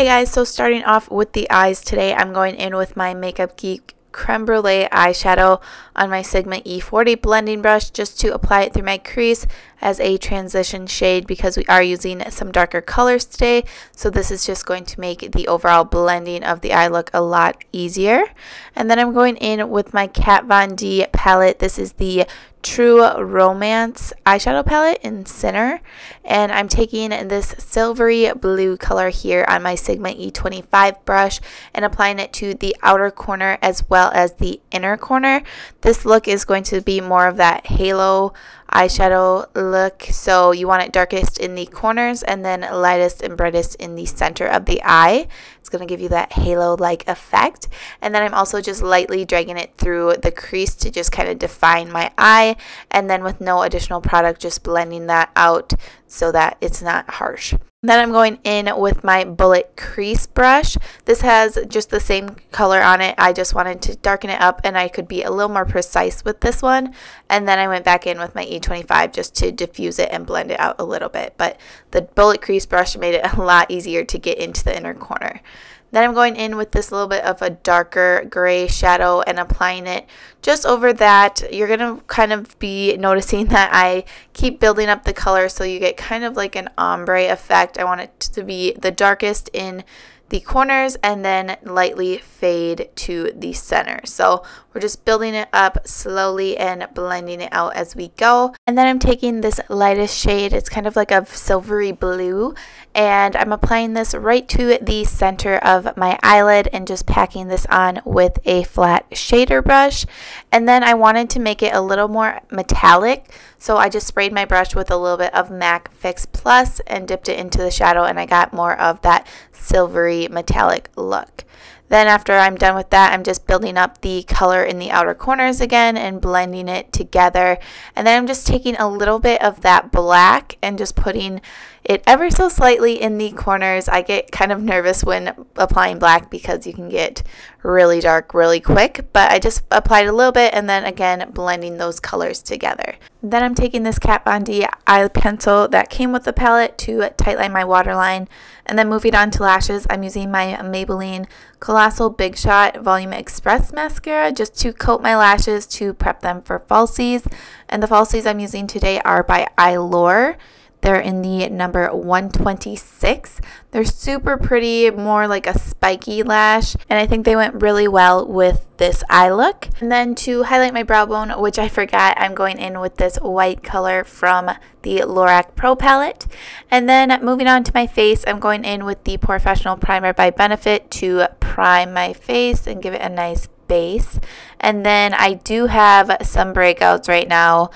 guys, so starting off with the eyes today, I'm going in with my Makeup Geek Creme Brulee eyeshadow on my Sigma E40 blending brush just to apply it through my crease as a transition shade because we are using some darker colors today. So this is just going to make the overall blending of the eye look a lot easier. And then I'm going in with my Kat Von D palette. This is the True Romance eyeshadow palette in Center, and I'm taking this silvery blue color here on my Sigma E25 brush and applying it to the outer corner as well as the inner corner. This look is going to be more of that halo eyeshadow look, so you want it darkest in the corners and then lightest and brightest in the center of the eye. It's going to give you that halo-like effect. And then I'm also just lightly dragging it through the crease to just kind of define my eye, and then with no additional product just blending that out so that it's not harsh. Then I'm going in with my Bullet Crease brush. This has just the same color on it. I just wanted to darken it up and I could be a little more precise with this one. And then I went back in with my E25 just to diffuse it and blend it out a little bit. But the Bullet Crease brush made it a lot easier to get into the inner corner. Then I'm going in with this little bit of a darker gray shadow and applying it just over that. You're going to kind of be noticing that I keep building up the color so you get kind of like an ombre effect. I want it to be the darkest in the corners and then lightly fade to the center. So we're just building it up slowly and blending it out as we go. And then I'm taking this lightest shade, it's kind of like a silvery blue, and I'm applying this right to the center of my eyelid and just packing this on with a flat shader brush. And then I wanted to make it a little more metallic, so I just sprayed my brush with a little bit of MAC Fix Plus and dipped it into the shadow, and I got more of that silvery metallic look. Then after I'm done with that, I'm just building up the color in the outer corners again and blending it together. And then I'm just taking a little bit of that black and just putting it ever so slightly in the corners. I get kind of nervous when applying black because you can get really dark really quick, but I just applied a little bit and then again blending those colors together. Then I'm taking this Kat Von D eye pencil that came with the palette to tightline my waterline, and then moving on to lashes, I'm using my Maybelline Colossal Big Shot Volume Express mascara just to coat my lashes to prep them for falsies. And the falsies I'm using today are by Eyelure. They're in the number 126. They're super pretty, more like a spiky lash, and I think they went really well with this eye look. And then to highlight my brow bone, which I forgot, I'm going in with this white color from the Lorac Pro palette. And then moving on to my face, I'm going in with the POREfessional Primer by Benefit to prime my face and give it a nice base. And then I do have some breakouts right now,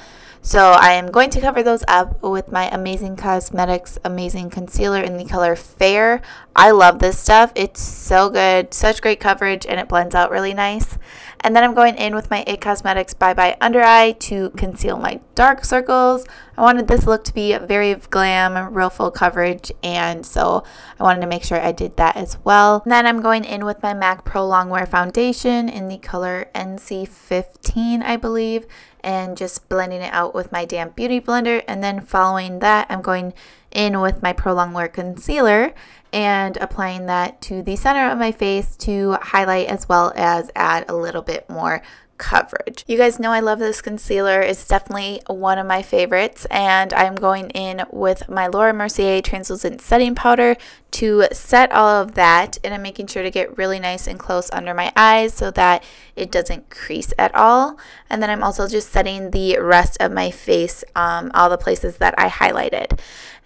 so I am going to cover those up with my Amazing Cosmetics Amazing Concealer in the color Fair. I love this stuff. It's so good, such great coverage, and it blends out really nice. And then I'm going in with my It Cosmetics Bye Bye Under Eye to conceal my dark circles. I wanted this look to be very glam, real full coverage, and so I wanted to make sure I did that as well. And then I'm going in with my MAC Pro Longwear Foundation in the color NC15, I believe, and just blending it out with my damp beauty blender. And then following that, I'm going in with my Pro Longwear Concealer and applying that to the center of my face to highlight as well as add a little bit more coverage. You guys know I love this concealer. It's definitely one of my favorites, and I'm going in with my Laura Mercier translucent setting powder to set all of that, and I'm making sure to get really nice and close under my eyes so that it doesn't crease at all. And then I'm also just setting the rest of my face, all the places that I highlighted.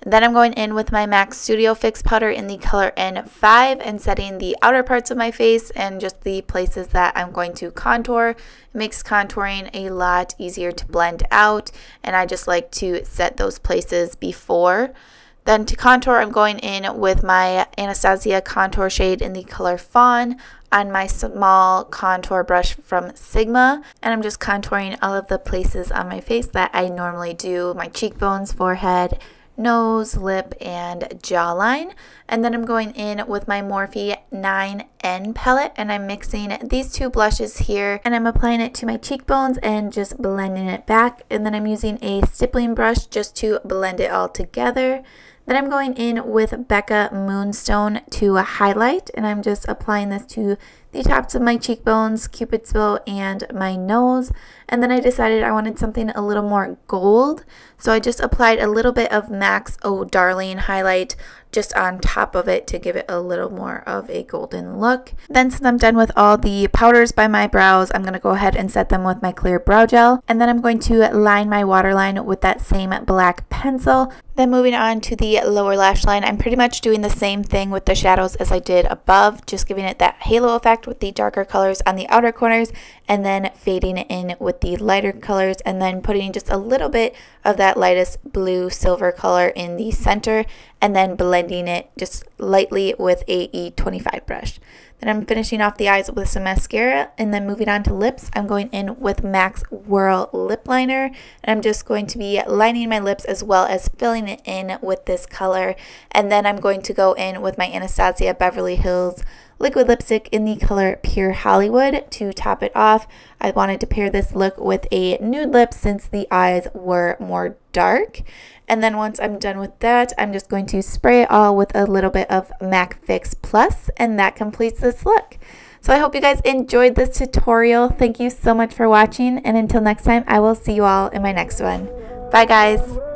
Then I'm going in with my MAC Studio Fix powder in the color N5 and setting the outer parts of my face and just the places that I'm going to contour. It makes contouring a lot easier to blend out, and I just like to set those places before. Then to contour, I'm going in with my Anastasia contour shade in the color Fawn on my small contour brush from Sigma, and I'm just contouring all of the places on my face that I normally do, my cheekbones, forehead, nose, lip, and jawline. And then I'm going in with my Morphe 9N palette, and I'm mixing these two blushes here, and I'm applying it to my cheekbones and just blending it back. And then I'm using a stippling brush just to blend it all together. Then I'm going in with Becca Moonstone to highlight, and I'm just applying this to the tops of my cheekbones, Cupid's bow, and my nose. And then I decided I wanted something a little more gold, so I just applied a little bit of MAC's Oh Darling highlight just on top of it to give it a little more of a golden look. Then since I'm done with all the powders by my brows, I'm going to go ahead and set them with my clear brow gel. And then I'm going to line my waterline with that same black pencil. Then moving on to the lower lash line, I'm pretty much doing the same thing with the shadows as I did above, just giving it that halo effect with the darker colors on the outer corners and then fading it in with the lighter colors and then putting just a little bit of that lightest blue silver color in the center and then blending it just lightly with a E25 brush. Then I'm finishing off the eyes with some mascara, and then moving on to lips, I'm going in with MAC's Whirl Lip Liner, and I'm just going to be lining my lips as well as filling it in with this color. And then I'm going to go in with my Anastasia Beverly Hills liquid lipstick in the color Pure Hollywood to top it off. I wanted to pair this look with a nude lip since the eyes were more dark. And then once I'm done with that, I'm just going to spray it all with a little bit of MAC Fix Plus, and that completes this look. So I hope you guys enjoyed this tutorial. Thank you so much for watching, and until next time, I will see you all in my next one. Bye guys!